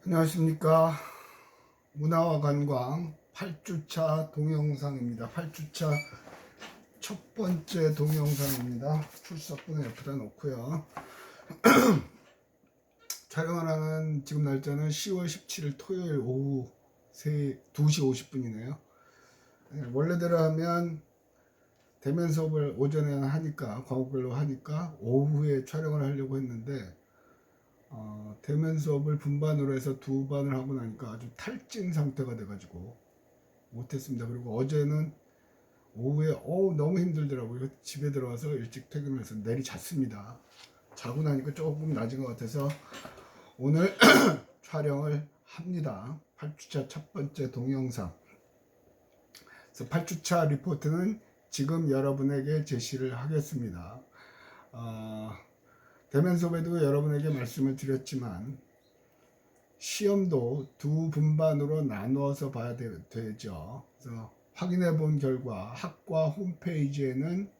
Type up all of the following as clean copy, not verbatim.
안녕하십니까. 문화와 관광 8주차 동영상입니다. 8주차 첫 번째 동영상입니다. 출석분을 옆에다 놓고요. 촬영을 하는 지금 날짜는 10월 17일 토요일 오후 2시 50분이네요. 원래대로 하면 대면 수업을 오전에 하니까 과목별로 하니까 오후에 촬영을 하려고 했는데 대면 수업을 분반으로 해서 두 반을 하고 나니까 아주 탈진 상태가 돼가지고 못했습니다. 그리고 어제는 오후에 너무 힘들더라고요. 집에 들어와서 일찍 퇴근해서 내리 잤습니다. 자고 나니까 조금 낮은 것 같아서 오늘 촬영을 합니다. 8주차 첫 번째 동영상. 그래서 8주차 리포트는 지금 여러분에게 제시를 하겠습니다. 대면 수업에도 여러분에게 말씀을 드렸지만 시험도 두 분반으로 나누어서 봐야 되죠. 그래서 확인해 본 결과 학과 홈페이지에는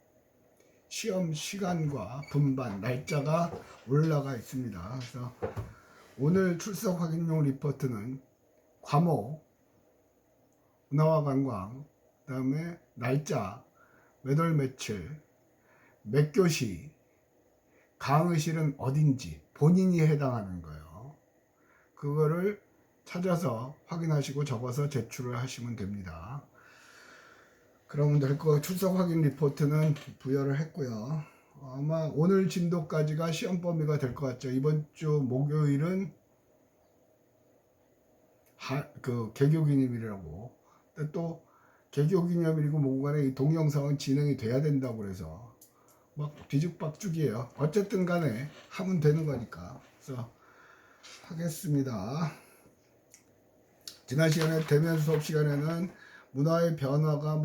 시험 시간과 분반 날짜가 올라가 있습니다. 그래서 오늘 출석 확인용 리포트는 과목, 문화와 관광, 그 다음에 날짜, 몇 월 며칠, 몇 교시, 강의실은 어딘지 본인이 해당하는 거예요. 그거를 찾아서 확인하시고 적어서 제출을 하시면 됩니다. 그러면 될 거. 출석 확인 리포트는 부여를 했고요. 아마 오늘 진도까지가 시험 범위가 될 것 같죠. 이번 주 목요일은 개교기념일이라고. 근데 또 개교기념일이고 뭔가에 이 동영상은 진행이 돼야 된다고 그래서 막 뒤죽박죽이에요. 어쨌든 간에 하면 되는 거니까. 그래서 하겠습니다. 지난 시간에 대면 수업 시간에는 문화의 변화가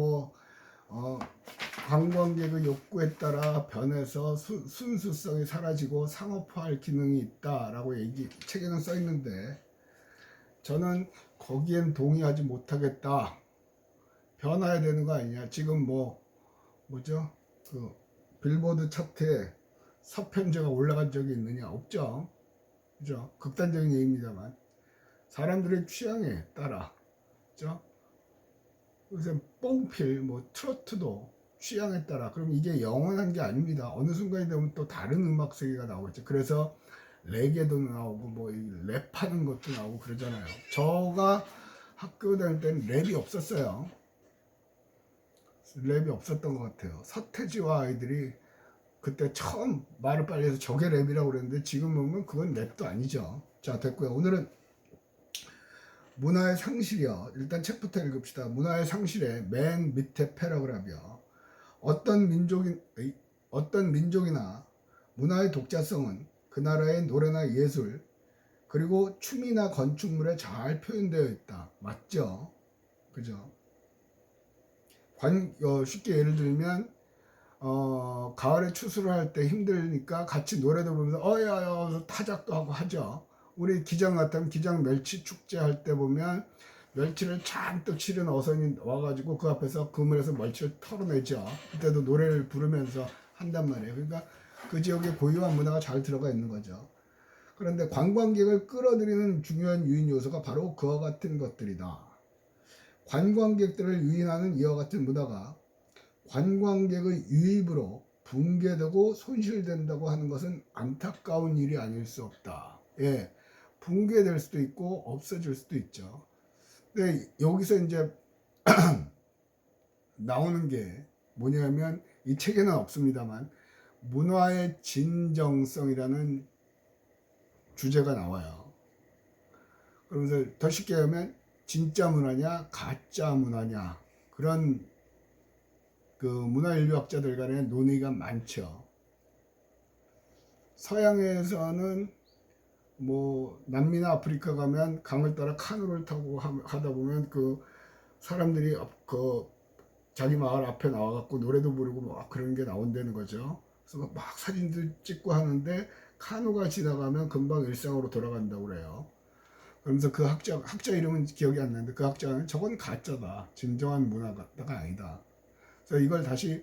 관광객의 욕구에 따라 변해서 순수성이 사라지고 상업화할 기능이 있다라고 책에는 써 있는데 저는 거기엔 동의하지 못하겠다. 변화해야 되는 거 아니냐. 지금 뭐죠? 빌보드 차트에 서편제가 올라간 적이 있느냐? 없죠. 그죠? 극단적인 얘기입니다만 사람들의 취향에 따라, 그죠? 요새 뽕필, 트로트도 취향에 따라. 그럼 이게 영원한 게 아닙니다. 어느 순간이 되면 또 다른 음악 세계가 나오겠죠. 그래서 레게도 나오고 랩하는 것도 나오고 그러잖아요. 저가 학교 다닐 때는 랩이 없었어요. 랩이 없었던 것 같아요. 서태지와 아이들이 그때 처음 말을 빨리 해서 저게 랩이라고 그랬는데 지금 보면 그건 랩도 아니죠. 자, 됐고요. 오늘은 문화의 상실이요. 일단 책부터 읽읍시다. 문화의 상실의 맨 밑에 패러그래프요. 어떤 민족이나 문화의 독자성은 그 나라의 노래나 예술 그리고 춤이나 건축물에 잘 표현되어 있다. 맞죠? 그죠? 쉽게 예를 들면 가을에 추수를 할 때 힘드니까 같이 노래도 부르면서 어야야 타작도 하고 하죠. 우리 기장 같으면 기장 멸치 축제 할 때 보면 멸치를 잔뜩 치른 어선이 와가지고 그 앞에서 그물에서 멸치를 털어내죠. 그때도 노래를 부르면서 한단 말이에요. 그러니까 그 지역의 고유한 문화가 잘 들어가 있는 거죠. 그런데 관광객을 끌어들이는 중요한 유인 요소가 바로 그와 같은 것들이다. 관광객들을 유인하는 이와 같은 문화가 관광객의 유입으로 붕괴되고 손실된다고 하는 것은 안타까운 일이 아닐 수 없다. 예, 붕괴될 수도 있고 없어질 수도 있죠. 근데 여기서 이제 나오는 게 뭐냐면 이 책에는 없습니다만 문화의 진정성이라는 주제가 나와요. 그러면서 더 쉽게 하면 진짜 문화냐 가짜 문화냐 그런 문화인류학자들 간의 논의가 많죠. 서양에서는 남미나 아프리카 가면 강을 따라 카누를 타고 하다 보면 사람들이 자기 마을 앞에 나와갖고 노래도 부르고 그런 게 나온다는 거죠. 그래서 막 사진들 찍고 하는데 카누가 지나가면 금방 일상으로 돌아간다고 그래요. 그러면서 그 학자 이름은 기억이 안 나는데 그 학자는 저건 가짜다. 진정한 문화가 아니다. 그래서 이걸 다시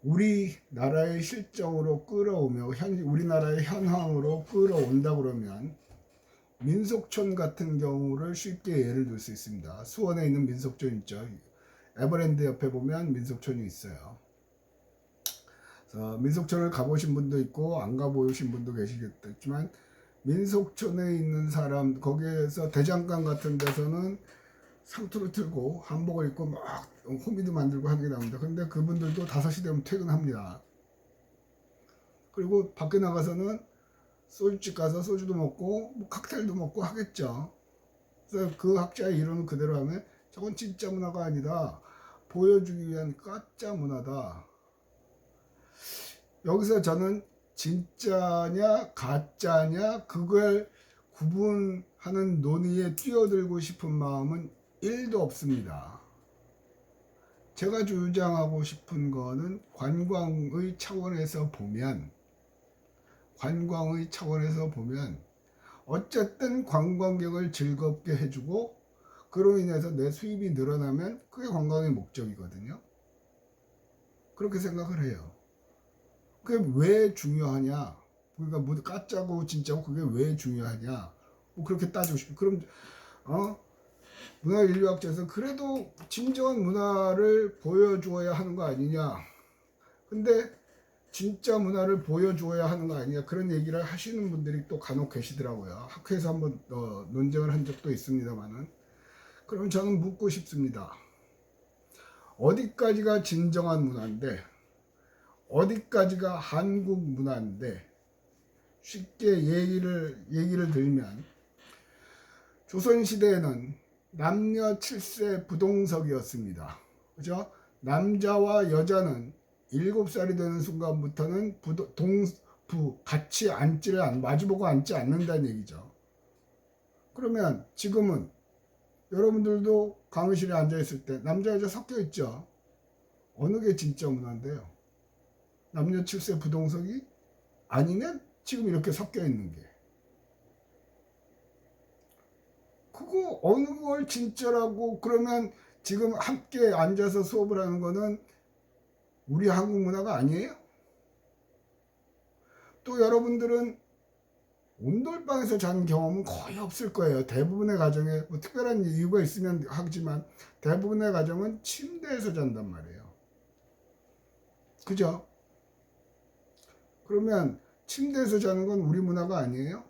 우리나라의 실정으로 끌어오며 우리나라의 현황으로 끌어온다 그러면 민속촌 같은 경우를 쉽게 예를 들 수 있습니다. 수원에 있는 민속촌 있죠. 에버랜드 옆에 보면 민속촌이 있어요. 민속촌을 가보신 분도 있고 안 가보신 분도 계시겠지만, 민속촌에 있는 사람, 거기에서 대장간 같은 데서는 상투를 틀고 한복을 입고 막 호미도 만들고 하게 나옵니다. 근데 그분들도 5시 되면 퇴근합니다. 그리고 밖에 나가서는 소주집 가서 소주도 먹고 뭐 칵테일도 먹고 하겠죠. 그래서 그 학자의 이론은 그대로 하면 저건 진짜 문화가 아니다, 보여주기 위한 가짜 문화다. 여기서 저는 진짜냐 가짜냐 그걸 구분하는 논의에 뛰어들고 싶은 마음은 1도 없습니다. 제가 주장하고 싶은 거는 관광의 차원에서 보면 어쨌든 관광객을 즐겁게 해주고 그로 인해서 내 수입이 늘어나면 그게 관광의 목적이거든요. 그렇게 생각을 해요. 그게 왜 중요하냐? 그러니까 뭐 가짜고 진짜고 그게 왜 중요하냐? 뭐 그렇게 따지고 싶어. 그럼 문화인류학자에서 그래도 진정한 문화를 보여주어야 하는 거 아니냐? 근데 진짜 문화를 보여주어야 하는 거 아니냐? 그런 얘기를 하시는 분들이 또 간혹 계시더라고요. 학회에서 한번 논쟁을 한 적도 있습니다만은. 그럼 저는 묻고 싶습니다. 어디까지가 진정한 문화인데, 어디까지가 한국 문화인데, 쉽게 얘기를 들면, 조선시대에는 남녀 7세 부동석이었습니다. 그죠? 남자와 여자는 7살이 되는 순간부터는 같이 마주보고 앉지 않는다는 얘기죠. 그러면 지금은 여러분들도 강의실에 앉아있을 때 남자 여자 섞여 있죠. 어느 게 진짜 문화인데요? 남녀 7세 부동석이 아니면 지금 이렇게 섞여 있는 게, 그거 어느 걸 진짜라고 그러면 지금 함께 앉아서 수업을 하는 거는 우리 한국 문화가 아니에요? 또 여러분들은 온돌방에서 자는 경험은 거의 없을 거예요. 대부분의 가정에 뭐 특별한 이유가 있으면 하지만 대부분의 가정은 침대에서 잔단 말이에요. 그죠? 그러면 침대에서 자는 건 우리 문화가 아니에요?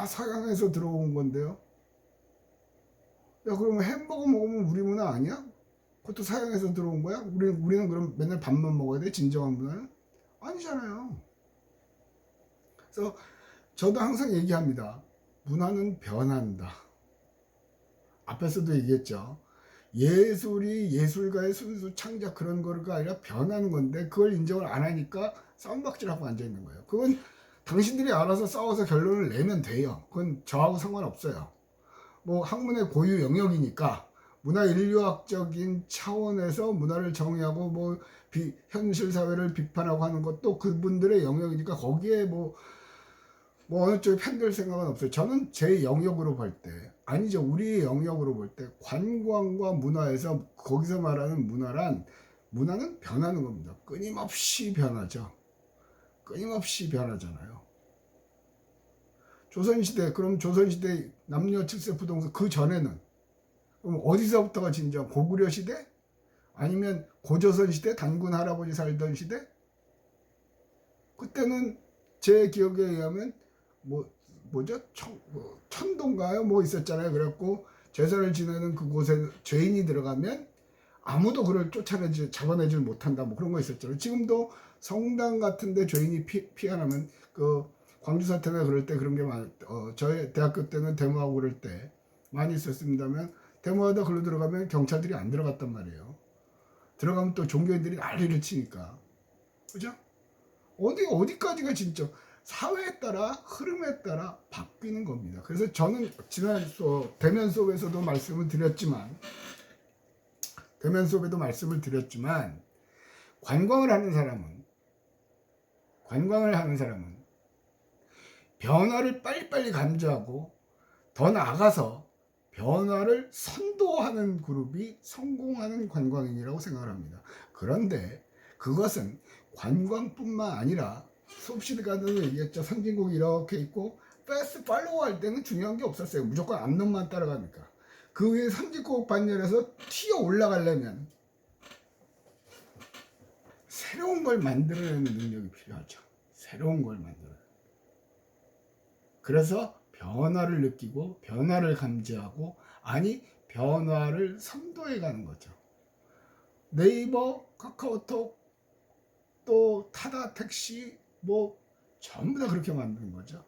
서양에서 들어온 건데요. 야, 그러면 햄버거 먹으면 우리 문화 아니야? 그것도 서양에서 들어온 거야? 우리는 그럼 맨날 밥만 먹어야 돼? 진정한 문화는? 아니잖아요. 그래서 저도 항상 얘기합니다. 문화는 변한다. 앞에서도 얘기했죠. 예술이 예술가의 순수 창작 그런 거가 아니라 변하는 건데, 그걸 인정을 안 하니까 싸움박질하고 앉아있는 거예요. 그건 당신들이 알아서 싸워서 결론을 내면 돼요. 그건 저하고 상관없어요. 뭐 학문의 고유 영역이니까 문화인류학적인 차원에서 문화를 정의하고 뭐 현실 사회를 비판하고 하는 것도 그분들의 영역이니까 거기에 뭐 어느 쪽에 편들 생각은 없어요. 저는 제 영역으로 볼 때, 아니죠, 우리의 영역으로 볼 때 관광과 문화에서 거기서 말하는 문화는 변하는 겁니다. 끊임없이 변하죠. 끊임없이 변하잖아요. 그럼 조선시대 남녀 7세 부동석 그 전에는 그럼 어디서부터가 진정 고구려 시대? 아니면 고조선 시대, 단군 할아버지 살던 시대? 그때는 제 기억에 의하면 천도인가요? 뭐 있었잖아요. 그래갖고 제사를 지내는 그곳에 죄인이 들어가면 아무도 그를 잡아내질 못한다. 뭐 그런 거 있었잖아요. 지금도 성당 같은데 죄인이 피하면 그 광주 사태나 그럴 때 그런 게 저희 대학교 때는 데모하고 그럴 때 많이 있었습니다만, 데모하다 글로 들어가면 경찰들이 안 들어갔단 말이에요. 들어가면 또 종교인들이 난리를 치니까. 그죠? 어디까지가 진짜 사회에 따라 흐름에 따라 바뀌는 겁니다. 그래서 저는 지난 대면 수업에서도 말씀을 드렸지만 관광을 하는 사람은 변화를 빨리빨리 감지하고 더 나아가서 변화를 선도하는 그룹이 성공하는 관광인이라고 생각을 합니다. 그런데 그것은 관광뿐만 아니라 수업 시간에도 얘기했죠. 선진국이 이렇게 있고 패스트 팔로우 할 때는 중요한 게 없었어요. 무조건 앞놈만 따라가니까. 그 위에 삼직곡 반열에서 튀어 올라가려면 새로운 걸 만들어내는 능력이 필요하죠. 새로운 걸 만들어요. 그래서 변화를 느끼고 변화를 감지하고, 아니 변화를 선도해 가는 거죠. 네이버, 카카오톡, 또 타다 택시 뭐 전부 다 그렇게 만드는 거죠.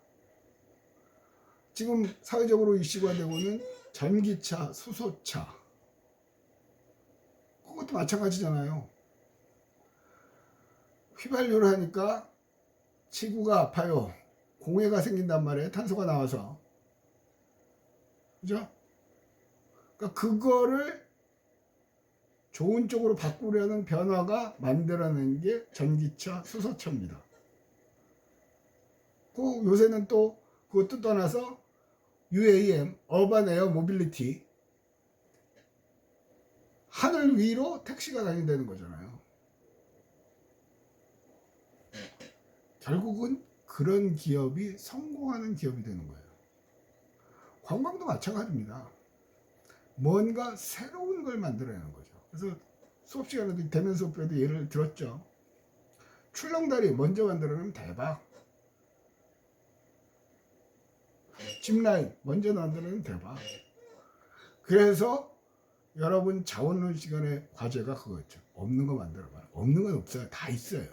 지금 사회적으로 이슈가 되고는 전기차, 수소차, 그것도 마찬가지잖아요. 휘발유를 하니까 지구가 아파요. 공해가 생긴단 말이에요. 탄소가 나와서. 그죠? 그러니까 그거를 좋은 쪽으로 바꾸려는 변화가 만들어낸 게 전기차, 수소차입니다. 그 요새는 또 그것도 떠나서 UAM, 어반 에어 모빌리티, 하늘 위로 택시가 다닌다는 거잖아요. 결국은 그런 기업이 성공하는 기업이 되는 거예요. 관광도 마찬가지입니다. 뭔가 새로운 걸 만들어내는 거죠. 그래서 수업 시간에도 대면 수업 때도 예를 들었죠. 출렁다리 먼저 만들어내면 대박. 짚라인 먼저 만들어내면 대박. 그래서 여러분 자원론 시간의 과제가 그거였죠. 없는 거 만들어봐요. 없는 건 없어요. 다 있어요.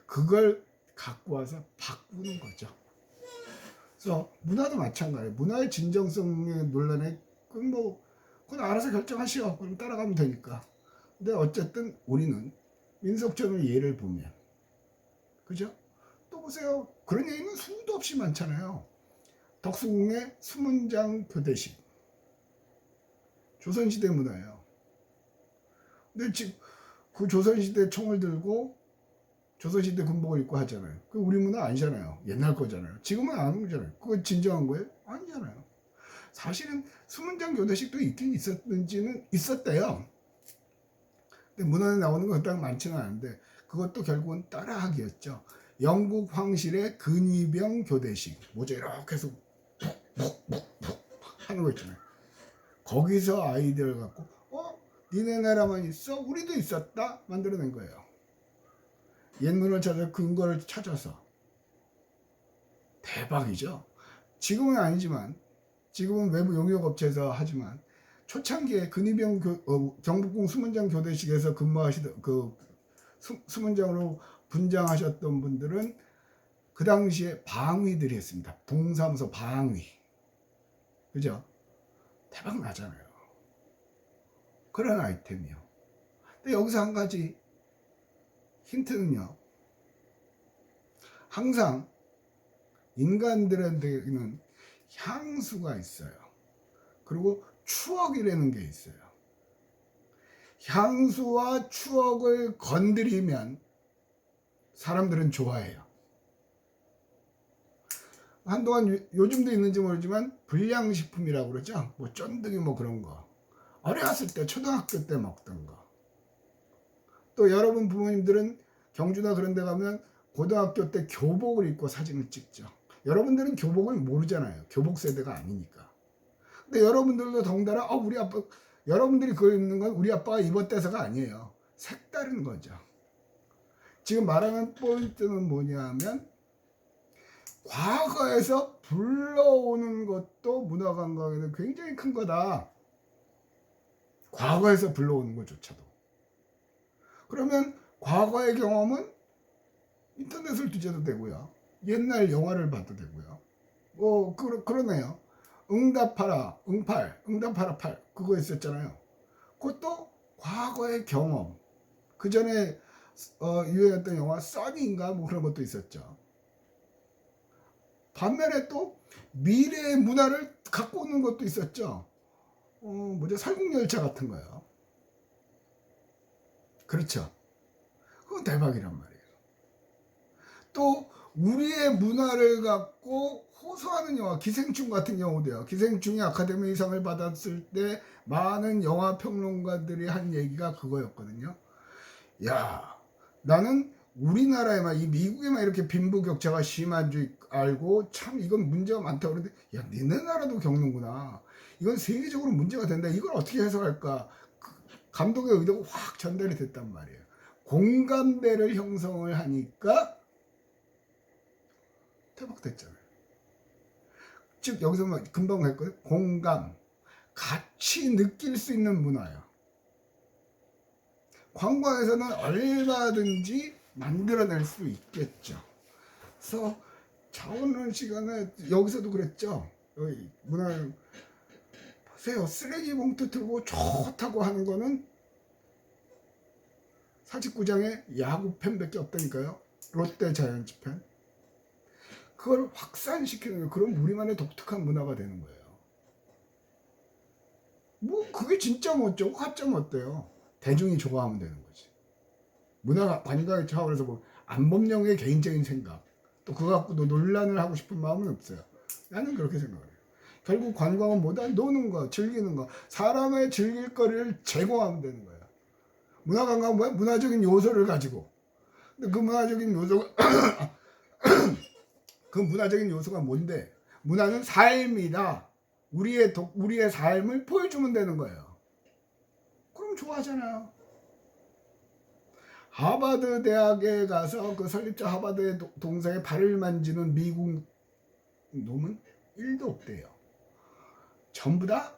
그걸 갖고 와서 바꾸는 거죠. 그래서 문화도 마찬가지예요. 문화의 진정성의 논란에 그건 알아서 결정하시오. 그럼 따라가면 되니까. 근데 어쨌든 우리는 민속촌의 예를 보면, 그죠? 또 보세요. 그런 얘기는 수도 없이 많잖아요. 덕수궁의 수문장 교대식, 조선시대 문화예요. 근데 지금 그 조선시대 총을 들고 조선시대 군복을 입고 하잖아요. 그 우리 문화 아니잖아요. 옛날 거잖아요. 지금은 안 하잖아요. 그거 진정한 거예요? 아니잖아요. 사실은 수문장 교대식도 있긴 있었는지는 있었대요. 근데 문헌에 나오는 건 딱 많지는 않은데 그것도 결국은 따라하기였죠. 영국 황실의 근위병 교대식, 모자 이렇게 해서 하는 거 있잖아요. 거기서 아이디어를 갖고 니네 나라만 있어? 우리도 있었다? 만들어낸 거예요. 옛문을 찾아 근거를 찾아서. 대박이죠. 지금은 아니지만, 지금은 외부 용역업체에서 하지만 초창기에 근위병 경복궁 수문장 교대식에서 근무하시던 수문장으로 분장하셨던 분들은 그 당시에 방위들이 했습니다. 동사무소 방위. 그죠? 대박 나잖아요. 그런 아이템이요. 근데 여기서 한 가지 힌트는요. 항상 인간들한테는 향수가 있어요. 그리고 추억이라는 게 있어요. 향수와 추억을 건드리면 사람들은 좋아해요. 한동안 요즘도 있는지 모르지만 불량식품이라고 그러죠. 뭐 쫀득이 뭐 그런 거. 어렸을 때 초등학교 때 먹던 거. 또 여러분 부모님들은 경주나 그런 데 가면 고등학교 때 교복을 입고 사진을 찍죠. 여러분들은 교복을 모르잖아요. 교복 세대가 아니니까. 근데 여러분들도 덩달아 우리 아빠, 여러분들이 그걸 입는 건 우리 아빠가 입었대서가 아니에요. 색다른 거죠. 지금 말하는 포인트는 뭐냐면 과거에서 불러오는 것도 문화관광에는 굉장히 큰 거다. 과거에서 불러오는 것조차도. 그러면 과거의 경험은 인터넷을 뒤져도 되고요. 옛날 영화를 봐도 되고요. 그러네요. 응답하라, 응답하라 8. 그거 있었잖아요. 그것도 과거의 경험. 그 전에 유행했던 영화 써니인가 뭐 그런 것도 있었죠. 반면에 또 미래의 문화를 갖고 오는 것도 있었죠. 설국열차 같은 거요. 그렇죠. 그건 대박이란 말이에요. 또 우리의 문화를 갖고 호소하는 영화, 기생충 같은 경우도요. 기생충이 아카데미상을 받았을 때 많은 영화 평론가들이 한 얘기가 그거였거든요. 야, 나는 우리나라에만 이 미국에만 이렇게 빈부격차가 심한 줄 알고 참 이건 문제가 많다고 그러는데 야 니네 나라도 겪는구나. 이건 세계적으로 문제가 된다. 이걸 어떻게 해석할까? 감독의 의도가 확 전달이 됐단 말이에요. 공감대를 형성을 하니까 퇴박됐잖아요. 즉 여기서 뭐 금방 했거든요. 공감, 같이 느낄 수 있는 문화예요. 관광에서는 얼마든지 만들어낼 수 있겠죠. 그래서 오늘 시간에 여기서도 그랬죠. 여기 문화 보세요. 쓰레기 봉투 들고 좋다고 하는 거는 사직구장에 야구 팬밖에 없다니까요. 롯데 자이언츠 팬. 그걸 확산시키는 거. 그럼 우리만의 독특한 문화가 되는 거예요. 뭐 그게 진짜 멋지고 가짜 멋대요. 대중이 좋아하면 되는 거지. 문화 관광의 차원에서 뭐 안범령의 개인적인 생각 또 그거 갖고도 논란을 하고 싶은 마음은 없어요. 나는 그렇게 생각해요. 결국 관광은 뭐다? 노는 거, 즐기는 거. 사람의 즐길 거리를 제공하면 되는 거예요. 문화관광은 뭐야? 문화적인 요소를 가지고. 근데 그 문화적인 요소가 그 문화적인 요소가 뭔데? 문화는 삶이다. 우리의 삶을 보여주면 되는 거예요. 그럼 좋아하잖아요. 하버드 대학에 가서 그 설립자 하버드의 동상에 발을 만지는 미국 놈은 1도 없대요. 전부 다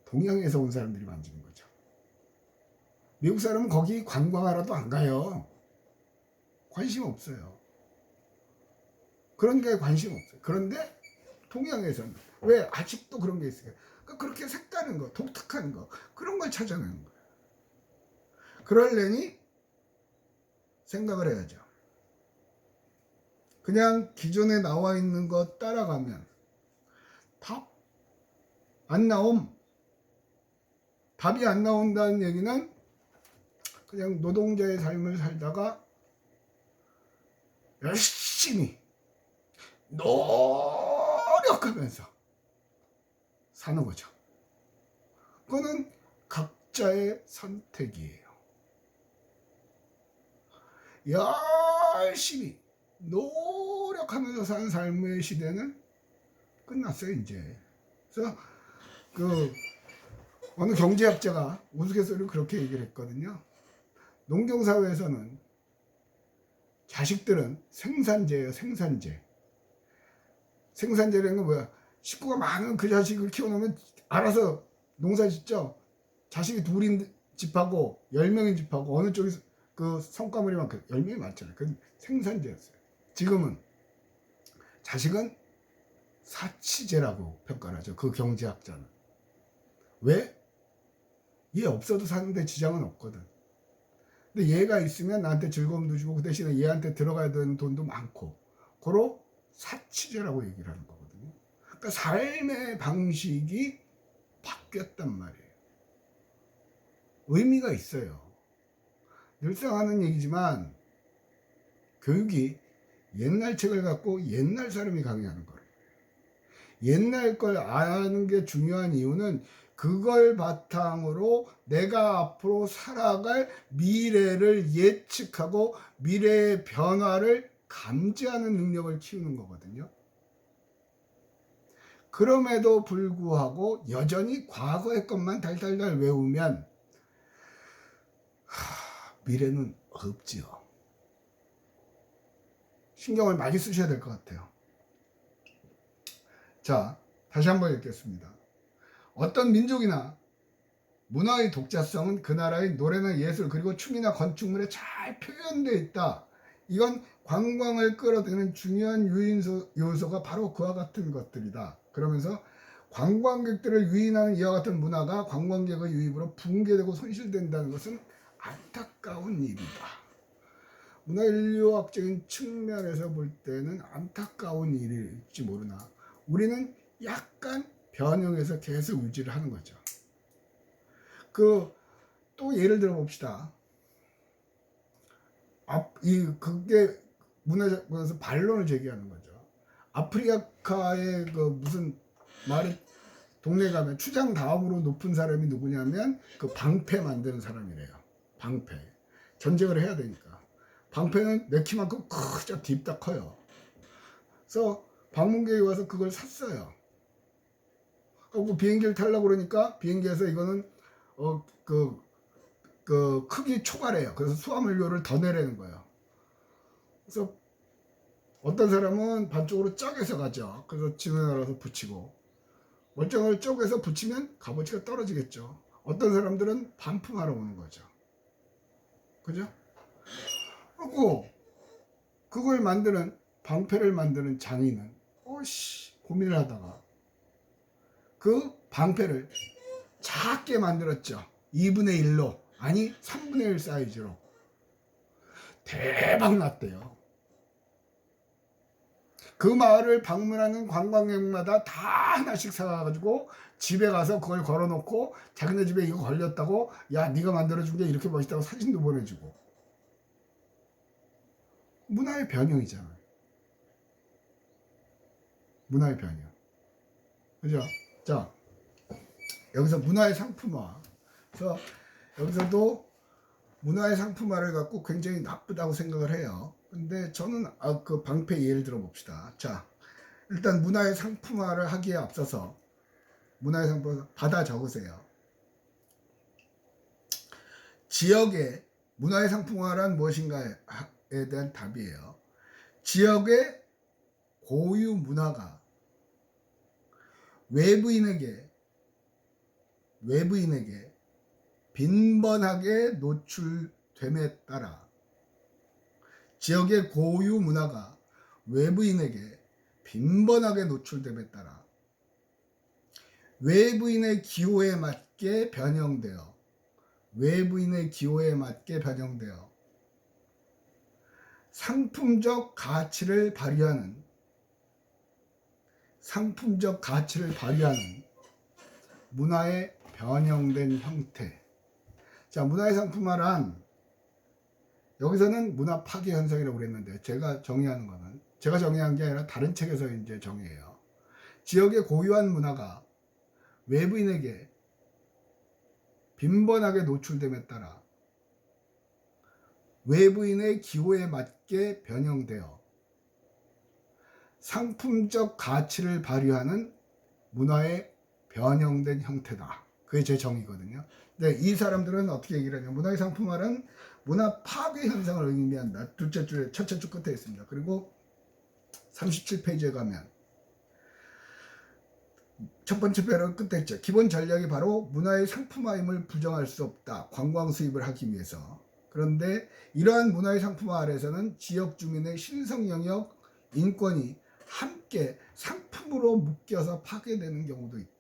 동양에서 온 사람들이 만지는 거죠. 미국 사람은 거기 관광하러도 안 가요. 관심 없어요. 그런 게 관심 없어요. 그런데 동양에서는 왜 아직도 그런 게 있어요. 그러니까 그렇게 색다른 거, 독특한 거 그런 걸 찾아내는 거예요. 그러려니 생각을 해야죠. 그냥 기존에 나와 있는 거 따라가면 답 안 나옴. 답이 안 나온다는 얘기는 그냥 노동자의 삶을 살다가 열심히 노력하면서 사는 거죠. 그거는 각자의 선택이에요. 열심히 노력하면서 사는 삶의 시대는 끝났어요 이제. 그래서 그 어느 경제학자가 우스갯소리로 그렇게 얘기를 했거든요. 농경사회에서는 자식들은 생산재예요. 생산재. 생산재라는 건 뭐야? 식구가 많은 그 자식을 키워놓으면 알아서 농사 짓죠. 자식이 둘인 집하고 10명인 집하고 어느 쪽이 그 성과물이 많고 10명이 많잖아요. 그건 생산재였어요. 지금은 자식은 사치재라고 평가를 하죠. 그 경제학자는. 왜? 얘 없어도 사는데 지장은 없거든. 근데 얘가 있으면 나한테 즐거움도 주고 그 대신에 얘한테 들어가야 되는 돈도 많고 고로 사치재라고 얘기를 하는 거거든요. 그러니까 삶의 방식이 바뀌었단 말이에요. 의미가 있어요. 늘상 하는 얘기지만 교육이 옛날 책을 갖고 옛날 사람이 강의하는 거예요. 옛날 걸 아는 게 중요한 이유는 그걸 바탕으로 내가 앞으로 살아갈 미래를 예측하고 미래의 변화를 감지하는 능력을 키우는 거거든요. 그럼에도 불구하고 여전히 과거의 것만 달달달 외우면 미래는 없지요. 신경을 많이 쓰셔야 될 것 같아요. 자, 다시 한번 읽겠습니다. 어떤 민족이나 문화의 독자성은 그 나라의 노래나 예술 그리고 춤이나 건축물에 잘 표현되어 있다. 이건 관광을 끌어들이는 중요한 요소가 바로 그와 같은 것들이다. 그러면서 관광객들을 유인하는 이와 같은 문화가 관광객의 유입으로 붕괴되고 손실된다는 것은 안타까운 일이다. 문화인류학적인 측면에서 볼 때는 안타까운 일일지 모르나 우리는 약간 변형해서 계속 유지를 하는 거죠. 또 예를 들어 봅시다. 그게 문화에서 반론을 제기하는 거죠. 아프리카의 그 무슨 말을 동네 가면 추장 다음으로 높은 사람이 누구냐면 그 방패 만드는 사람이래요. 방패. 전쟁을 해야 되니까. 방패는 내 키만큼 크죠. 딥다 커요. 그래서 방문객이 와서 그걸 샀어요. 그리고 비행기를 타려고 그러니까 비행기에서 이거는 그 크기 초과래요. 그래서 수화물료를 더 내라는 거예요. 그래서 어떤 사람은 반쪽으로 쪼개서 가죠. 그래서 지는 알아서 붙이고, 멀쩡을 쪼개서 붙이면 값어치가 떨어지겠죠. 어떤 사람들은 반품하러 오는 거죠. 그죠? 그리고 그걸 만드는, 방패를 만드는 장인은 고민을 하다가 그 방패를 작게 만들었죠. 2분의 1로, 아니 3분의 1 사이즈로. 대박 났대요. 그 마을을 방문하는 관광객마다 다 하나씩 사가지고 집에 가서 그걸 걸어놓고, 자기네 집에 이거 걸렸다고, 야 네가 만들어준 게 이렇게 멋있다고 사진도 보내주고. 문화의 변형이잖아요. 문화의 변형. 그죠? 자, 여기서 문화의 상품화. 그래서 여기서도 문화의 상품화를 갖고 굉장히 나쁘다고 생각을 해요. 근데 저는 그 방패 예를 들어 봅시다. 자, 일단 문화의 상품화를 하기에 앞서서 문화의 상품화 받아 적으세요. 지역의 문화의 상품화란 무엇인가에 대한 답이에요. 지역의 고유 문화가 외부인에게 빈번하게 노출됨에 따라, 지역의 고유 문화가 외부인에게 빈번하게 노출됨에 따라 외부인의 기호에 맞게 변형되어 상품적 가치를 발휘하는 문화의 변형된 형태. 자, 문화의 상품화란, 여기서는 문화 파괴 현상이라고 그랬는데, 제가 정의하는 거는, 제가 정의한 게 아니라 다른 책에서 이제 정의해요. 지역의 고유한 문화가 외부인에게 빈번하게 노출됨에 따라 외부인의 기호에 맞게 변형되어 상품적 가치를 발휘하는 문화의 변형된 형태다. 그게 제 정의거든요. 근데 이 사람들은 어떻게 얘기를 하냐, 문화의 상품화는 문화 파괴 현상을 의미한다. 둘째 줄에 첫째 줄 끝에 있습니다. 그리고 37페이지에 가면 첫 번째 패러그 끝에 있죠. 기본 전략이 바로 문화의 상품화임을 부정할 수 없다. 관광 수입을 하기 위해서. 그런데 이러한 문화의 상품화 아래서는 지역 주민의 신성 영역, 인권이 함께 상품으로 묶여서 파괴되는 경우도 있다.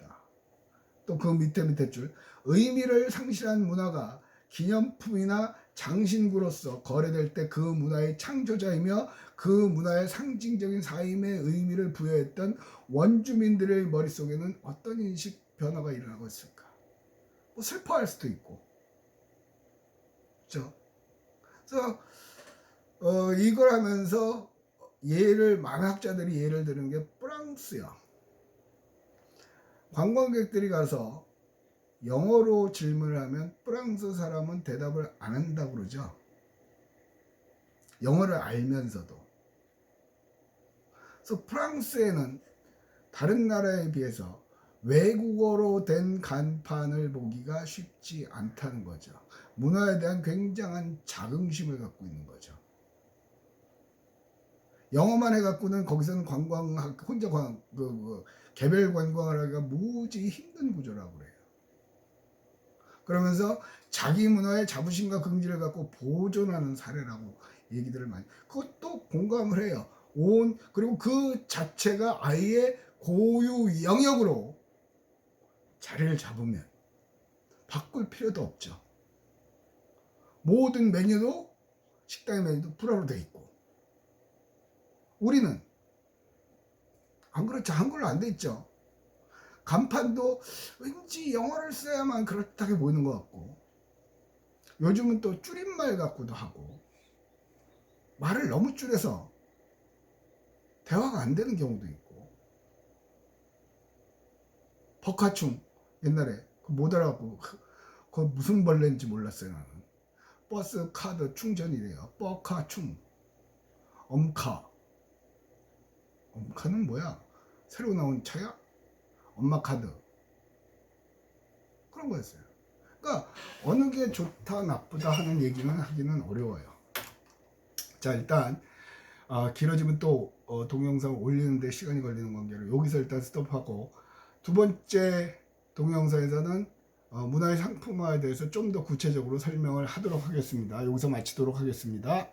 또 그 밑에 줄, 의미를 상실한 문화가 기념품이나 장신구로서 거래될 때 그 문화의 창조자이며 그 문화의 상징적인 삶의 의미를 부여했던 원주민들의 머릿속에는 어떤 인식 변화가 일어나고 있을까? 뭐 슬퍼할 수도 있고, 그렇죠? 그래서 이걸 하면서 만학자들이 예를 드는 게 프랑스야. 관광객들이 가서 영어로 질문을 하면 프랑스 사람은 대답을 안 한다고 그러죠. 영어를 알면서도. 그래서 프랑스에는 다른 나라에 비해서 외국어로 된 간판을 보기가 쉽지 않다는 거죠. 문화에 대한 굉장한 자긍심을 갖고 있는 거죠. 영어만 해갖고는 거기서는 혼자 개별 관광을 하기가 무지 힘든 구조라고 그래요. 그러면서 자기 문화의 자부심과 긍지를 갖고 보존하는 사례라고 얘기들을 많이, 그것도 공감을 해요. 그리고 그 자체가 아예 고유 영역으로 자리를 잡으면 바꿀 필요도 없죠. 모든 메뉴도, 식당의 메뉴도 불어로 돼 있고, 우리는 안 그렇죠. 한글로 안 돼 있죠. 간판도 왠지 영어를 써야만 그렇다게 보이는 것 같고, 요즘은 또 줄임말 갖고도 하고, 말을 너무 줄여서 대화가 안 되는 경우도 있고, 버카충 옛날에 못 알아갖고 그거 무슨 벌레인지 몰랐어요. 나는 버스 카드 충전이래요. 뻐카 충. 엄카. 엄카는 뭐야? 새로 나온 차야? 엄마 카드. 그런 거였어요. 그러니까 어느 게 좋다 나쁘다 하는 얘기는 하기는 어려워요. 자, 일단 길어지면 또 동영상을 올리는데 시간이 걸리는 관계로 여기서 일단 스톱하고, 두 번째 동영상에서는 문화의 상품화에 대해서 좀 더 구체적으로 설명을 하도록 하겠습니다. 여기서 마치도록 하겠습니다.